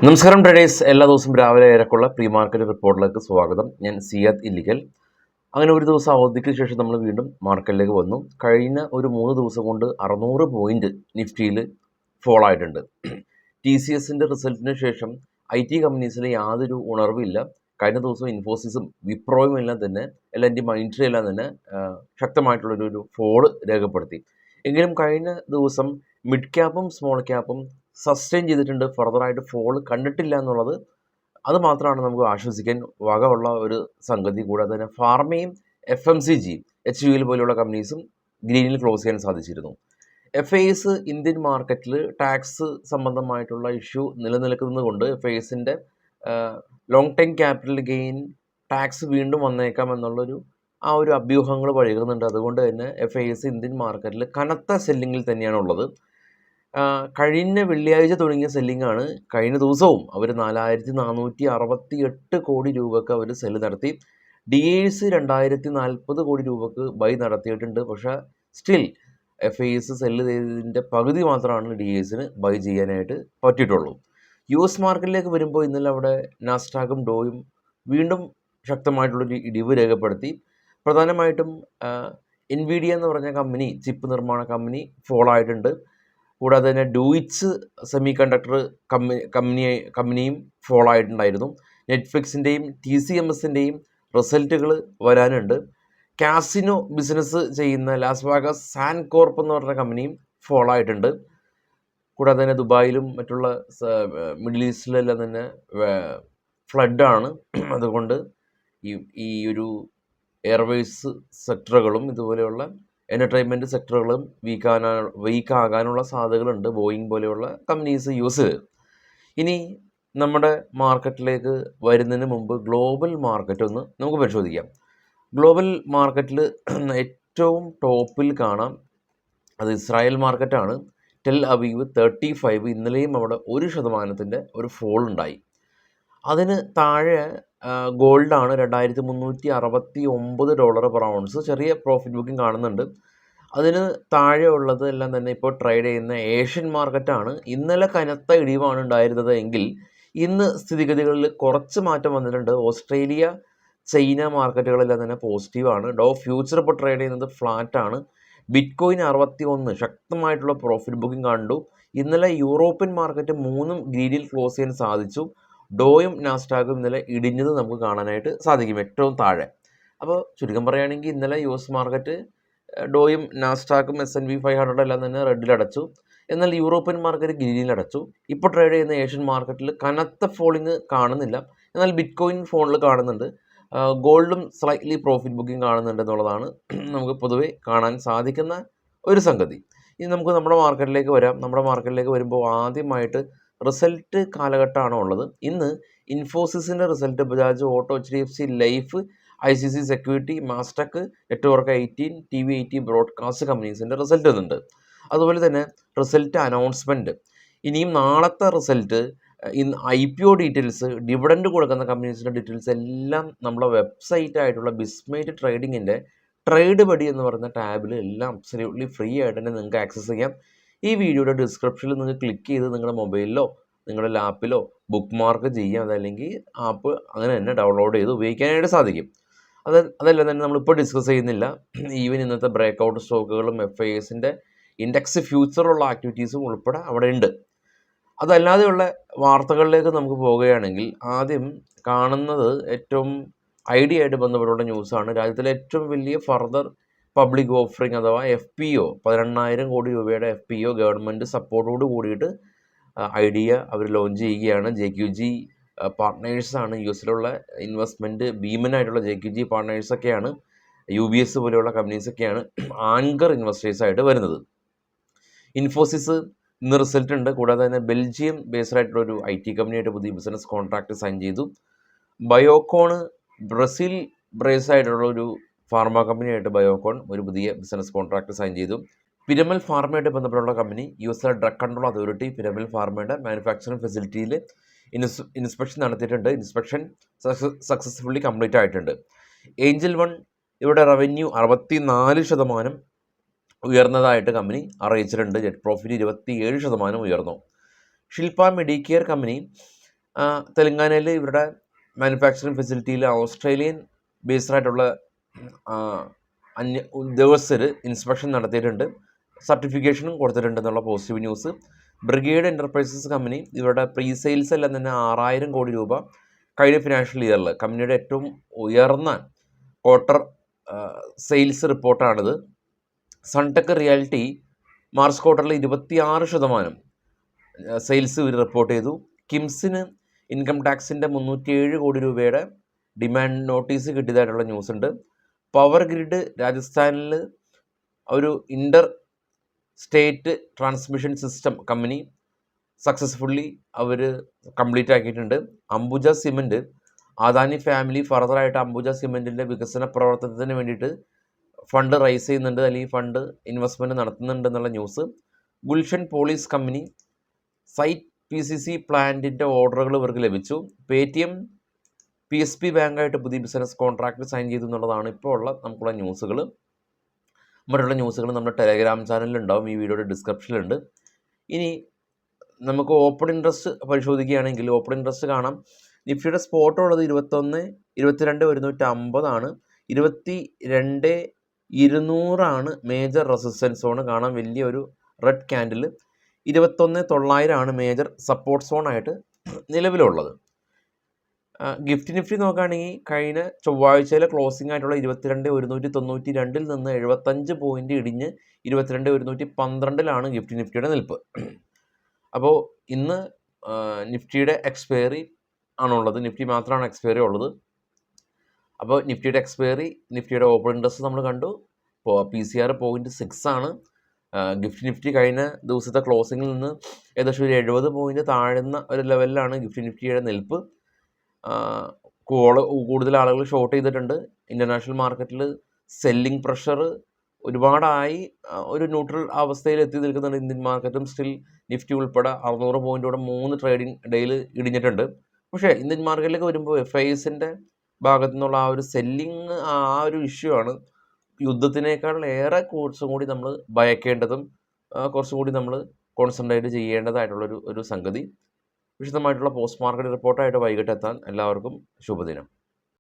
നമസ്കാരം ട്രേഡേഴ്സ്, എല്ലാ ദിവസവും രാവിലെ ഏറെക്കുള്ള പ്രീ മാർക്കറ്റ് റിപ്പോർട്ടിലേക്ക് സ്വാഗതം. ഞാൻ സിയാദ് ഇല്ലിക്കൽ. അങ്ങനെ ഒരു ദിവസം അവധിക്ക് ശേഷം നമ്മൾ വീണ്ടും മാർക്കറ്റിലേക്ക് വന്നു. കഴിഞ്ഞ ഒരു 3 ദിവസം കൊണ്ട് 600 പോയിന്റ് നിഫ്റ്റിയിൽ ഫോൾ ആയിട്ടുണ്ട്. TCSൻ്റെ റിസൾട്ടിന് ശേഷം IT കമ്പനീസിൽ യാതൊരു ഉണർവില്ല. കഴിഞ്ഞ ദിവസം ഇൻഫോസിസും വിപ്രോയും എല്ലാം തന്നെ L&T മൈൻഡ്ട്രി എല്ലാം തന്നെ ശക്തമായിട്ടുള്ളൊരു ഫോള് രേഖപ്പെടുത്തി. എങ്കിലും കഴിഞ്ഞ ദിവസം മിഡ് ക്യാപ്പും സ്മോൾ ക്യാപ്പും സസ്റ്റെയിൻ ചെയ്തിട്ടുണ്ട്. ഫർദറായിട്ട് ഫോൾ കണ്ടിട്ടില്ല എന്നുള്ളത് അത് മാത്രമാണ് നമുക്ക് ആശ്വസിക്കാൻ വകയുള്ള ഒരു സംഗതി. കൂടാതെ തന്നെ ഫാർമയും FMCG HUL പോലെയുള്ള കമ്പനീസും ഗ്രീനിൽ ക്ലോസ് ചെയ്യാൻ സാധിച്ചിരുന്നു. FIS ഇന്ത്യൻ മാർക്കറ്റിൽ ടാക്സ് സംബന്ധമായിട്ടുള്ള ഇഷ്യൂ നിലനിൽക്കുന്നത് കൊണ്ട് FISൻ്റെ long time capital gain tax വീണ്ടും വന്നേക്കാം എന്നുള്ളൊരു ഒരു അഭ്യൂഹങ്ങൾ വഴികുന്നുണ്ട്. അതുകൊണ്ട് തന്നെ FIS ഇന്ത്യൻ മാർക്കറ്റിൽ കനത്ത സെല്ലിങ്ങിൽ തന്നെയാണുള്ളത്. കഴിഞ്ഞ വെള്ളിയാഴ്ച തുടങ്ങിയ സെല്ലിങ്ങാണ്. കഴിഞ്ഞ ദിവസവും അവർ 4468 കോടി രൂപയ്ക്ക് അവർ സെല്ല് നടത്തി. DAs 2040 കോടി രൂപയ്ക്ക് ബൈ നടത്തിയിട്ടുണ്ട്. പക്ഷേ സ്റ്റിൽ FIS സെല്ല് ചെയ്തതിൻ്റെ പകുതി മാത്രമാണ് DAsന് ബൈ ചെയ്യാനായിട്ട് പറ്റിയിട്ടുള്ളൂ. US മാർക്കറ്റിലേക്ക് വരുമ്പോൾ ഇന്നലെ അവിടെ നാസ്ഡാക്കും ഡോയും വീണ്ടും ശക്തമായിട്ടുള്ളൊരു ഇടിവ് രേഖപ്പെടുത്തി. പ്രധാനമായിട്ടും NVIDIA എന്ന് പറഞ്ഞ കമ്പനി, ചിപ്പ് നിർമ്മാണ കമ്പനി ഫോൾ ആയിട്ടുണ്ട്. കൂടാതെ തന്നെ ഡൂയിറ്റ്സ് സെമി കണ്ടക്ടർ കമ്പനിയും ഫോൾ ആയിട്ടുണ്ടായിരുന്നു. നെറ്റ്ഫ്ലിക്സിൻ്റെയും TCMSൻ്റെയും റിസൾട്ടുകൾ വരാനുണ്ട്. കാസിനോ ബിസിനസ് ചെയ്യുന്ന ലാസ് വേഗസ് സാൻഡ് കോർപ്പ് എന്ന് പറഞ്ഞ കമ്പനിയും ഫോൾ ആയിട്ടുണ്ട്. കൂടാതെ തന്നെ ദുബായിലും മറ്റുള്ള മിഡിൽ ഈസ്റ്റിലെല്ലാം തന്നെ ഫ്ലഡാണ്. അതുകൊണ്ട് ഈ ഒരു എയർവേസ് സെക്ടറുകളും ഇതുപോലെയുള്ള എൻ്റർടൈൻമെൻറ്റ് സെക്ടറുകളും വീക്കാകാനുള്ള സാധ്യതകളുണ്ട് ബോയിങ് പോലെയുള്ള കമ്പനീസ് യൂസ്. ഇനി നമ്മുടെ മാർക്കറ്റിലേക്ക് വരുന്നതിന് മുമ്പ് ഗ്ലോബൽ മാർക്കറ്റ് ഒന്ന് നമുക്ക് പരിശോധിക്കാം. ഗ്ലോബൽ മാർക്കറ്റിൽ ഏറ്റവും ടോപ്പിൽ കാണാം അത് ഇസ്രായേൽ മാർക്കറ്റാണ്. ടെൽ അവീവ് 35, ഇന്നലെയും അവിടെ 1% ഒരു ഫോൾ ഉണ്ടായി. അതിന് താഴെ ഗോൾഡാണ് $2369 പെർ ഔൺസ്, ചെറിയ പ്രോഫിറ്റ് ബുക്കിംഗ് കാണുന്നുണ്ട്. അതിന് താഴെ ഉള്ളത് എല്ലാം തന്നെ ഇപ്പോൾ ട്രേഡ് ചെയ്യുന്ന ഏഷ്യൻ മാർക്കറ്റാണ്. ഇന്നലെ കനത്ത ഇടിവാണ് ഉണ്ടായിരുന്നത് എങ്കിൽ ഇന്ന് സ്ഥിതിഗതികളിൽ കുറച്ച് മാറ്റം വന്നിട്ടുണ്ട്. ഓസ്ട്രേലിയ, ചൈന മാർക്കറ്റുകളെല്ലാം തന്നെ പോസിറ്റീവാണ്. ഡോ ഫ്യൂച്ചർ ഇപ്പോൾ ട്രേഡ് ചെയ്യുന്നത് ഫ്ലാറ്റാണ്. ബിറ്റ്കോയിൻ 61 ശക്തമായിട്ടുള്ള പ്രോഫിറ്റ് ബുക്കിംഗ് കണ്ടു. ഇന്നലെ യൂറോപ്യൻ മാർക്കറ്റ് 3 ഗ്രീനിൽ ക്ലോസ് ചെയ്യാൻ സാധിച്ചു. ഡോയും നാസ്ഡാക്കും ഇന്നലെ ഇടിഞ്ഞത് നമുക്ക് കാണാനായിട്ട് സാധിക്കും, ഏറ്റവും താഴെ. അപ്പോൾ ചുരുക്കം പറയുകയാണെങ്കിൽ ഇന്നലെ US മാർക്കറ്റ് ഡോയും നാസ്ഡാക്കും S&P 500 എല്ലാം തന്നെ റെഡിലടച്ചു. എന്നാൽ യൂറോപ്യൻ മാർക്കറ്റ് ഗ്രീനിലടച്ചു. ഇപ്പോൾ ട്രേഡ് ചെയ്യുന്ന ഏഷ്യൻ മാർക്കറ്റിൽ കനത്ത ഫോളിങ് കാണുന്നില്ല. എന്നാൽ ബിറ്റ്കോയിൻ ഫോണിൽ കാണുന്നുണ്ട്. ഗോൾഡും സ്ലൈറ്റ്ലി പ്രോഫിറ്റ് ബുക്കിംഗ് കാണുന്നുണ്ട് എന്നുള്ളതാണ് നമുക്ക് പൊതുവെ കാണാൻ സാധിക്കുന്ന ഒരു സംഗതി. ഇനി നമുക്ക് നമ്മുടെ മാർക്കറ്റിലേക്ക് വരാം. നമ്മുടെ മാർക്കറ്റിലേക്ക് വരുമ്പോൾ ആദ്യമായിട്ട് റിസൾട്ട് കാലഘട്ടമാണ് ഉള്ളത്. ഇന്ന് ഇൻഫോസിസിൻ്റെ result, Bajaj auto, HDFC life, ICC security, Mastek, network 18, TV80 broadcast കമ്പനീസിൻ്റെ റിസൾട്ട് വന്നിട്ടുണ്ട്. അതുപോലെ തന്നെ റിസൾട്ട് അനൗൺസ്മെൻറ്റ്, ഇനിയും നാളത്തെ റിസൾട്ട്, ഇന്ന് IPO ഡീറ്റെയിൽസ്, ഡിവിഡൻഡ് കൊടുക്കുന്ന കമ്പനീസിൻ്റെ ഡീറ്റെയിൽസ് എല്ലാം നമ്മളെ വെബ്സൈറ്റ് ആയിട്ടുള്ള ബിസ്മേറ്റ് ട്രേഡിങ്ങിൻ്റെ ട്രേഡ് ബഡി എന്ന് പറയുന്ന ടാബിൽ എല്ലാം അബ്സല്യൂട്ട്ലി ഫ്രീ ആയിട്ട് തന്നെ നിങ്ങൾക്ക് ആക്സസ് ചെയ്യാം. ഈ വീഡിയോയുടെ ഡിസ്ക്രിപ്ഷനിൽ നിങ്ങൾ ക്ലിക്ക് ചെയ്ത് നിങ്ങളുടെ മൊബൈലിലോ നിങ്ങളുടെ ലാപ്പിലോ ബുക്ക് മാർക്ക് ചെയ്യാം. അതല്ലെങ്കിൽ ആപ്പ് അങ്ങനെ തന്നെ ഡൗൺലോഡ് ചെയ്ത് ഉപയോഗിക്കാനായിട്ട് സാധിക്കും. അതെല്ലാം തന്നെ നമ്മളിപ്പോൾ ഡിസ്കസ് ചെയ്യുന്നില്ല. ഈവൻ ഇന്നത്തെ ബ്രേക്ക് ഔട്ട് സ്റ്റോക്കുകളും FISൻ്റെ ഇൻഡെക്സ് ഫ്യൂച്ചറുള്ള ആക്ടിവിറ്റീസും ഉൾപ്പെടെ അവിടെ ഉണ്ട്. അതല്ലാതെയുള്ള വാർത്തകളിലേക്ക് നമുക്ക് പോവുകയാണെങ്കിൽ ആദ്യം കാണുന്നത് ഏറ്റവും ID ആയിട്ട് ബന്ധപ്പെട്ടുള്ള ന്യൂസാണ്. രാജ്യത്തിലെ ഏറ്റവും വലിയ ഫർദർ പബ്ലിക് ഓഫറിങ് അഥവാ FPO 18,000 കോടി രൂപയുടെ FPO ഗവൺമെൻറ് സപ്പോർട്ടോട് കൂടിയിട്ട് ഐഡിയ അവർ ലോഞ്ച് ചെയ്യുകയാണ്. JQG പാർട്ട്നേഴ്സാണ്, US ഇൻവെസ്റ്റ്മെൻറ്റ് ഭീമനായിട്ടുള്ള JQG പാർട്ട്നേഴ്സൊക്കെയാണ്, UBS പോലെയുള്ള കമ്പനീസൊക്കെയാണ് ആങ്കർ ഇൻവെസ്റ്റേഴ്സായിട്ട് വരുന്നത്. ഇൻഫോസിസ് ഇന്ന് റിസൾട്ട് ഉണ്ട്. കൂടാതെ തന്നെ ബെൽജിയം ബേസ്ഡ് ആയിട്ടുള്ളൊരു IT കമ്പനിയായിട്ട് പുതിയ ബിസിനസ് കോൺട്രാക്റ്റ് സൈൻ ചെയ്തു. ബയോകോണ് ബ്രസീൽ ബേസ്ഡ് ആയിട്ടുള്ള ഒരു ഫാർമ കമ്പനിയായിട്ട് ബയോകോൺ ഒരു പുതിയ ബിസിനസ് കോൺട്രാക്റ്റ് സൈൻ ചെയ്തു. പിരമൽ ഫാർമയായിട്ട് ബന്ധപ്പെട്ടുള്ള company US drug control authority Piramal ഫാർമയുടെ മാനുഫാക്ചറിങ് ഫെസിലിറ്റിയിൽ ഇൻസ്പെക്ഷൻ നടത്തിയിട്ടുണ്ട്. ഇൻസ്പെക്ഷൻ സക്സസ്ഫുള്ളി കംപ്ലീറ്റ് ആയിട്ടുണ്ട്. ഏഞ്ചൽ വൺ ഇവിടെ റവന്യൂ 64% ഉയർന്നതായിട്ട് കമ്പനി അറിയിച്ചിട്ടുണ്ട്. നെറ്റ് പ്രോഫിറ്റ് 27% ഉയർന്നു. ഷിൽപ മെഡിക്കെയർ കമ്പനി തെലങ്കാനയിൽ ഇവരുടെ മാനുഫാക്ചറിങ് ഫെസിലിറ്റിയിൽ ഓസ്ട്രേലിയൻ ബേസ്ഡ് ആയിട്ടുള്ള ഉദ്യോഗസ്ഥർ ഇൻസ്പെക്ഷൻ നടത്തിയിട്ടുണ്ട്, സർട്ടിഫിക്കേഷനും കൊടുത്തിട്ടുണ്ടെന്നുള്ള positive news. Brigade enterprises company ഇവരുടെ പ്രീ സെയിൽസ് എല്ലാം തന്നെ 6000 കോടി രൂപ കഴിഞ്ഞ ഫിനാൻഷ്യൽ ഇയറിൽ കമ്പനിയുടെ ഏറ്റവും ഉയർന്ന ക്വാർട്ടർ സെയിൽസ് റിപ്പോർട്ടാണിത്. സൺടെക് റിയാലിറ്റി മാർച്ച് ക്വാർട്ടറിൽ 26% സെയിൽസ് ഇവർ റിപ്പോർട്ട് ചെയ്തു. കിംസിന് ഇൻകം ടാക്സിൻ്റെ 307 കോടി രൂപയുടെ ഡിമാൻഡ് നോട്ടീസ് കിട്ടിയതായിട്ടുള്ള ന്യൂസ് ഉണ്ട്. പവർ ഗ്രിഡ് രാജസ്ഥാനിൽ ഒരു inter state transmission system company successfully അവർ കംപ്ലീറ്റ് ആക്കിയിട്ടുണ്ട്. അംബുജ സിമെൻറ്റ്, അദാനി ഫാമിലി ഫർദറായിട്ട് അംബുജ സിമെൻറ്റിൻ്റെ വികസന പ്രവർത്തനത്തിന് വേണ്ടിയിട്ട് ഫണ്ട് റൈസ് ചെയ്യുന്നുണ്ട്, അല്ലെങ്കിൽ ഫണ്ട് ഇൻവെസ്റ്റ്മെൻറ്റ് നടത്തുന്നുണ്ട് എന്നുള്ള news. Gulshan Polyols company site PCC പ്ലാന്റിൻ്റെ ഓർഡറുകൾ ഇവർക്ക് ലഭിച്ചു. പേടിഎം PSP ബാങ്കായിട്ട് പുതിയ ബിസിനസ് കോൺട്രാക്റ്റ് സൈൻ ചെയ്തു എന്നുള്ളതാണ് ഇപ്പോൾ ഉള്ള നമുക്കുള്ള ന്യൂസുകൾ. മറ്റുള്ള ന്യൂസുകൾ നമ്മുടെ ടെലഗ്രാം ചാനലിലുണ്ടാവും, ഈ വീഡിയോയുടെ ഡിസ്ക്രിപ്ഷനിലുണ്ട്. ഇനി നമുക്ക് ഓപ്പൺ ഇൻട്രസ്റ്റ് പരിശോധിക്കുകയാണെങ്കിൽ ഓപ്പൺ ഇൻട്രസ്റ്റ് കാണാം. നിഫ്റ്റിയുടെ സ്പോട്ട് ഉള്ളത് 22,150 22,200 മേജർ റെസിസ്റ്റൻസ് സോൺ കാണാം, വലിയൊരു റെഡ് ക്യാൻഡിൽ. 21,900 മേജർ സപ്പോർട്ട് സോണായിട്ട് നിലവിലുള്ളത്. ഗിഫ്റ്റ് നിഫ്റ്റി നോക്കുകയാണെങ്കിൽ കഴിഞ്ഞ ചൊവ്വാഴ്ചയിലെ ക്ലോസിംഗ് ആയിട്ടുള്ള 22,192 നിന്ന് 75 പോയിൻ്റ് ഇടിഞ്ഞ് 22,112 ഗിഫ്റ്റ് നിഫ്റ്റിയുടെ നിൽപ്പ്. അപ്പോൾ ഇന്ന് നിഫ്റ്റിയുടെ എക്സ്പയറി ആണുള്ളത്, നിഫ്റ്റി മാത്രമാണ് എക്സ്പയറി ഉള്ളത്. അപ്പോൾ നിഫ്റ്റിയുടെ എക്സ്പയറി, നിഫ്റ്റിയുടെ ഓപ്പൺ ഇൻട്രസ്റ്റ് നമ്മൾ കണ്ടു. ഇപ്പോൾ PCR 0.6 ഗിഫ്റ്റ് നിഫ്റ്റി കഴിഞ്ഞ ദിവസത്തെ ക്ലോസിങ്ങിൽ നിന്ന് ഏകദേശം ഒരു 70 പോയിൻ്റ് താഴ്ന്ന ഒരു ലെവലിലാണ് ഗിഫ്റ്റ് നിഫ്റ്റിയുടെ നിൽപ്പ്. കൂടുതൽ ആളുകൾ ഷോർട്ട് ചെയ്തിട്ടുണ്ട്. ഇൻ്റർനാഷണൽ മാർക്കറ്റിൽ സെല്ലിംഗ് പ്രഷർ ഒരുപാടായി ഒരു ന്യൂട്രൽ അവസ്ഥയിൽ എത്തി നിൽക്കുന്നുണ്ട്. ഇന്ത്യൻ മാർക്കറ്റും സ്റ്റിൽ നിഫ്റ്റി ഉൾപ്പെടെ 600 പോയിൻറ്റോടെ 3 ട്രേഡിംഗ് ഡേയിൽ ഇടിഞ്ഞിട്ടുണ്ട്. പക്ഷേ ഇന്ത്യൻ മാർക്കറ്റിലേക്ക് വരുമ്പോൾ FISൻ്റെ ഭാഗത്തു നിന്നുള്ള ആ ഒരു സെല്ലിങ്, ആ ഒരു ഇഷ്യൂ ആണ് യുദ്ധത്തിനേക്കാൾ ഏറെ കുറച്ചും കൂടി നമ്മൾ ഭയക്കേണ്ടതും കുറച്ചും കൂടി നമ്മൾ കോൺസെൻട്രേറ്റ് ചെയ്യേണ്ടതായിട്ടുള്ളൊരു സംഗതി. വിശദമായിട്ടുള്ള പോസ്റ്റ് മാർക്കറ്റ് റിപ്പോർട്ടായിട്ട് വൈകിട്ട് എത്താൻ എല്ലാവർക്കും ശുഭദിനം.